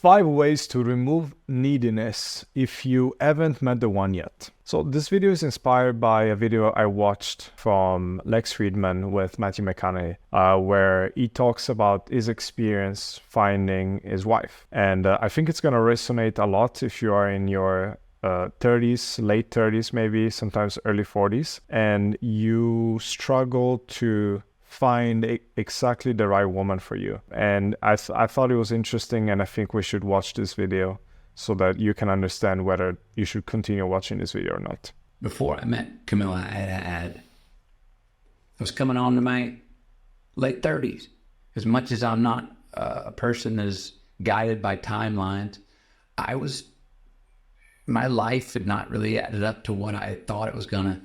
5 ways to remove neediness if you haven't met the one yet. So this video is inspired by a video I watched from Lex Friedman with Matthew McConaughey, where he talks about his experience finding his wife. And I think it's going to resonate a lot if you are in your 30s, late 30s, maybe sometimes early 40s, and you struggle to find exactly the right woman for you. And I thought it was interesting, and I think we should watch this video so that you can understand whether you should continue watching this video or not. Before I met Camilla, I was coming on to my late 30s. As much as I'm not a person that's guided by timelines, my life had not really added up to what I thought it was gonna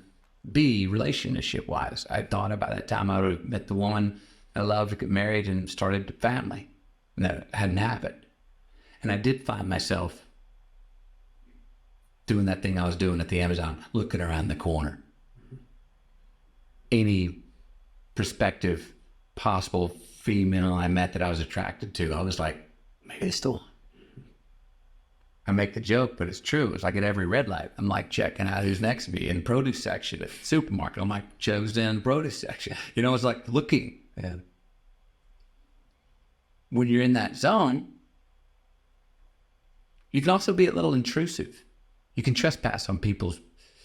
be relationship-wise. I thought by that time I would have met the woman I loved, get married, and started a family. And that hadn't happened. And I did find myself doing that thing I was doing at the Amazon, looking around the corner. Any prospective, possible female I met that I was attracted to, I was like, maybe it's the one. I make the joke, but it's true. It's like at every red light, I'm like checking out who's next to me in produce section at the supermarket. I'm like, Joe's in produce section. You know, it's like looking. And when you're in that zone, you can also be a little intrusive. You can trespass on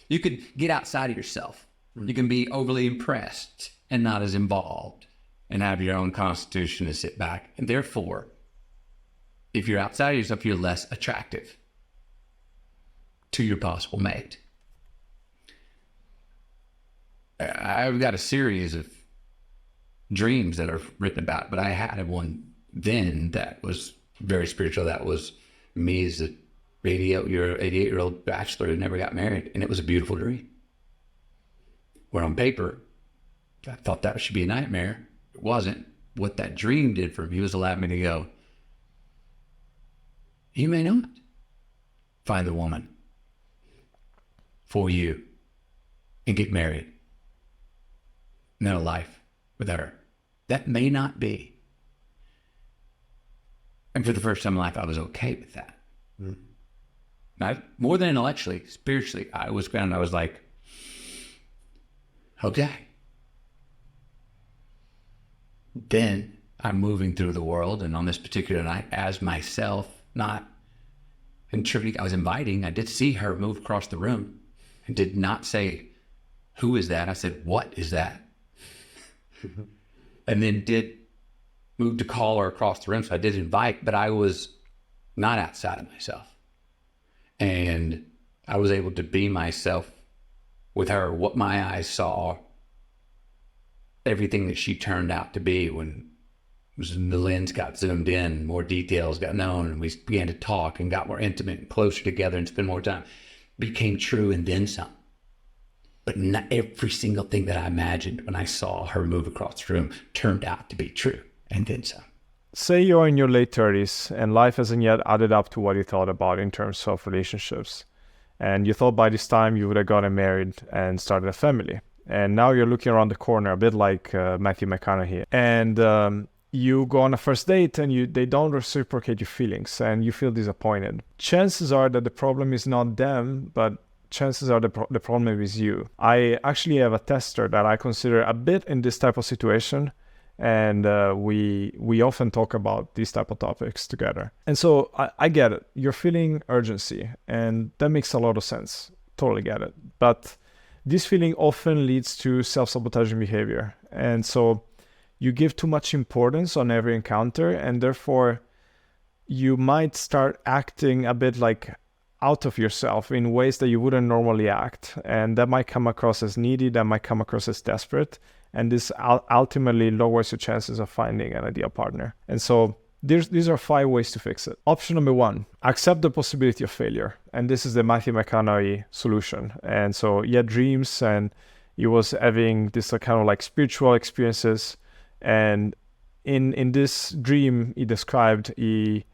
you can get outside of yourself. You can be overly impressed and not as involved and have your own constitution to sit back. And therefore, if you're outside of yourself, you're less attractive to your possible mate. I've got a series of dreams that are written about, but I had one then that was very spiritual. That was me as a 88-year-old bachelor who never got married, and it was a beautiful dream. Where on paper, I thought that should be a nightmare. It wasn't. What that dream did for me was allow me to go, you may not find the woman for you and get married and have a life with her. That may not be. And for the first time in life, I was okay with that. Now, more than intellectually, spiritually, I was grounded. I was like, okay. Then I'm moving through the world, and on this particular night, as myself, not contributing, I was inviting. I did see her move across the room and did not say, who is that? I said, what is that? And then did move to call her across the room. So I did invite, but I was not outside of myself. And I was able to be myself with her, what my eyes saw, everything that she turned out to be when the lens got zoomed in, more details got known, and we began to talk and got more intimate and closer together and spend more time. Became true and then some. But not every single thing that I imagined when I saw her move across the room turned out to be true and then some. Say you're in your late 30s and life hasn't yet added up to what you thought about in terms of relationships. And you thought by this time you would have gotten married and started a family. And now you're looking around the corner, a bit like Matthew McConaughey. And you go on a first date and they don't reciprocate your feelings and you feel disappointed. Chances are that the problem is not them, but chances are the problem is you. I actually have a tester that I consider a bit in this type of situation, and we often talk about these type of topics together. And so I get it. You're feeling urgency, and that makes a lot of sense. Totally get it. But this feeling often leads to self-sabotaging behavior. And so you give too much importance on every encounter, and therefore you might start acting a bit like out of yourself in ways that you wouldn't normally act. And that might come across as needy, that might come across as desperate. And this ultimately lowers your chances of finding an ideal partner. And so these are 5 ways to fix it. Option number 1, accept the possibility of failure. And this is the Matthew McConaughey solution. And so he had dreams and he was having this kind of like spiritual experiences. And in this dream he described, it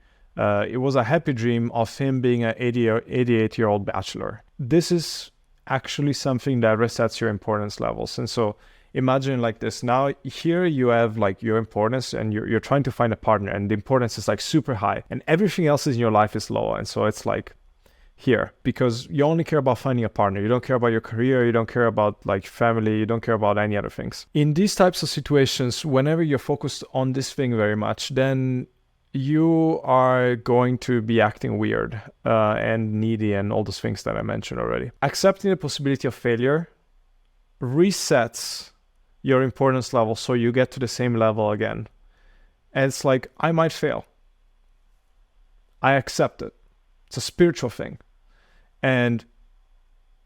was a happy dream of him being an 88-year-old bachelor. This is actually something that resets your importance levels. And so imagine like this. Now here you have like your importance, and you're trying to find a partner, and the importance is like super high, and everything else in your life is low. And so it's like here, because you only care about finding a partner. You don't care about your career. You don't care about like family. You don't care about any other things. In these types of situations, whenever you're focused on this thing very much, then you are going to be acting weird and needy and all those things that I mentioned already. Accepting the possibility of failure resets your importance level so you get to the same level again. And it's like, I might fail. I accept it. It's a spiritual thing. And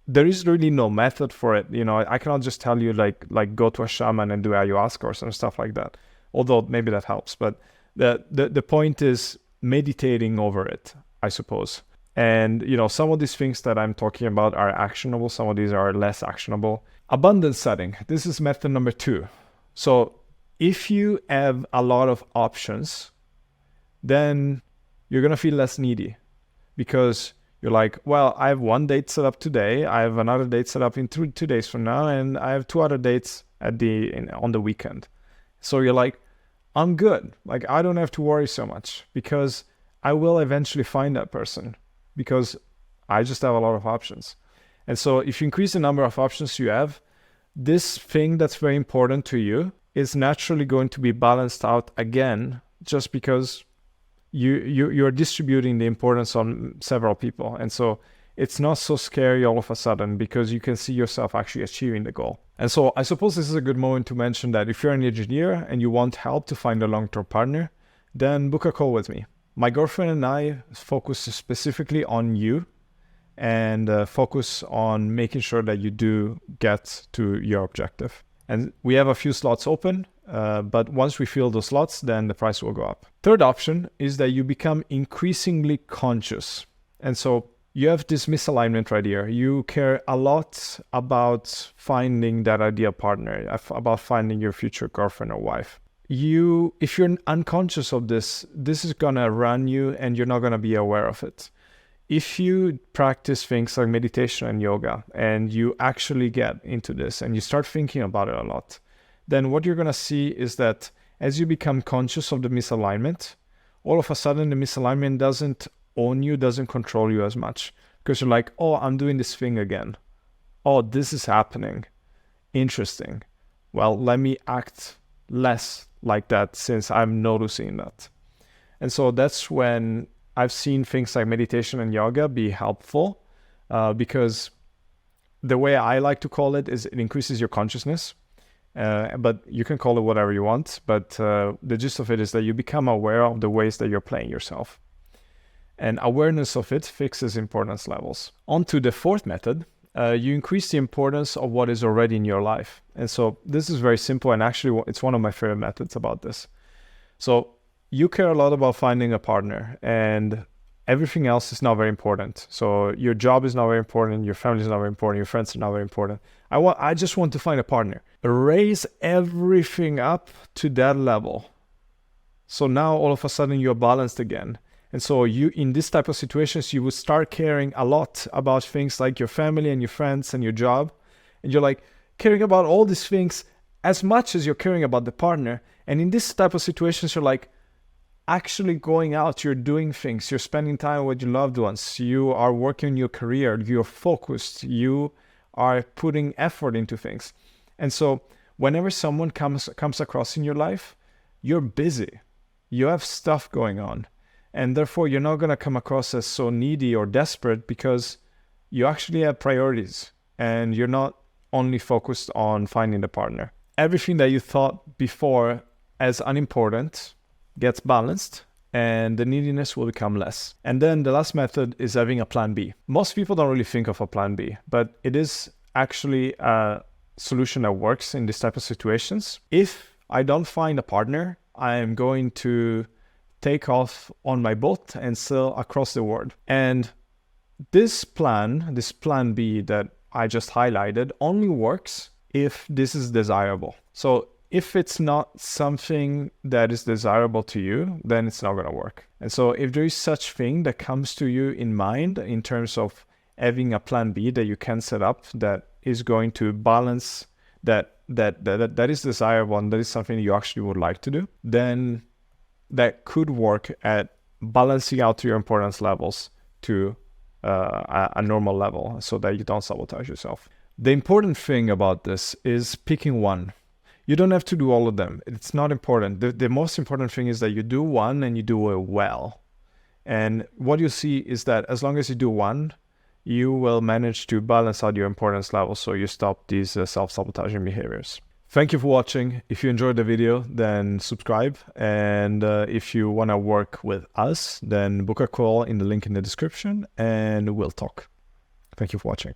there is really no method for it. You know, I cannot just tell you like go to a shaman and do ayahuasca or some stuff like that. Although maybe that helps. But the point is meditating over it, I suppose. And, you know, some of these things that I'm talking about are actionable. Some of these are less actionable. Abundance setting. This is method number 2. So if you have a lot of options, then you're going to feel less needy, because you're like, well, I have one date set up today. I have another date set up in 2 days from now. And I have 2 other dates on the weekend. So you're like, I'm good. Like, I don't have to worry so much, because I will eventually find that person, because I just have a lot of options. And so if you increase the number of options you have, this thing that's very important to you is naturally going to be balanced out again, just because you're distributing the importance on several people. And so it's not so scary all of a sudden, because you can see yourself actually achieving the goal. And so I suppose this is a good moment to mention that if you're an engineer and you want help to find a long-term partner, then book a call with me. My girlfriend and I focus specifically on you, and focus on making sure that you do get to your objective. And we have a few slots open, but once we fill those slots, then the price will go up. Third option is that you become increasingly conscious. And so you have this misalignment right here. You care a lot about finding that ideal partner, about finding your future girlfriend or wife. If you're unconscious of this is gonna run you, and you're not gonna be aware of it. If you practice things like meditation and yoga, and you actually get into this and you start thinking about it a lot, then what you're gonna see is that as you become conscious of the misalignment, all of a sudden the misalignment doesn't own you, doesn't control you as much, because you're like, oh, I'm doing this thing again. Oh, this is happening. Interesting. Well, let me act less like that, since I'm noticing that. And so that's when I've seen things like meditation and yoga be helpful, because the way I like to call it is it increases your consciousness. But you can call it whatever you want. But the gist of it is that you become aware of the ways that you're playing yourself. And awareness of it fixes importance levels. On to the fourth method. You increase the importance of what is already in your life. And so this is very simple, and actually it's one of my favorite methods about this. So you care a lot about finding a partner, and everything else is not very important. So your job is not very important, your family is not very important, your friends are not very important. I just want to find a partner. Raise everything up to that level. So now all of a sudden you're balanced again. And so you, in this type of situations, you would start caring a lot about things like your family and your friends and your job. And you're like caring about all these things as much as you're caring about the partner. And in this type of situations, you're like actually going out, you're doing things, you're spending time with your loved ones, you are working on your career, you're focused, you are putting effort into things. And so whenever someone comes across in your life, you're busy, you have stuff going on. And therefore, you're not going to come across as so needy or desperate, because you actually have priorities and you're not only focused on finding the partner. Everything that you thought before as unimportant gets balanced, and the neediness will become less. And then the last method is having a plan B. Most people don't really think of a plan B, but it is actually a solution that works in this type of situations. If I don't find a partner, I am going to take off on my boat and sail across the world. And this plan B that I just highlighted, only works if this is desirable. So if it's not something that is desirable to you, then it's not going to work. And so if there is such thing that comes to you in mind in terms of having a plan B that you can set up that is going to balance, that that is desirable and that is something you actually would like to do, then that could work at balancing out your importance levels to a normal level so that you don't sabotage yourself. The important thing about this is picking one. You don't have to do all of them. It's not important. The most important thing is that you do one and you do it well. And what you see is that as long as you do one, you will manage to balance out your importance level so you stop these self-sabotaging behaviors. Thank you for watching. If you enjoyed the video, then subscribe. And if you want to work with us, then book a call in the link in the description and we'll talk. Thank you for watching.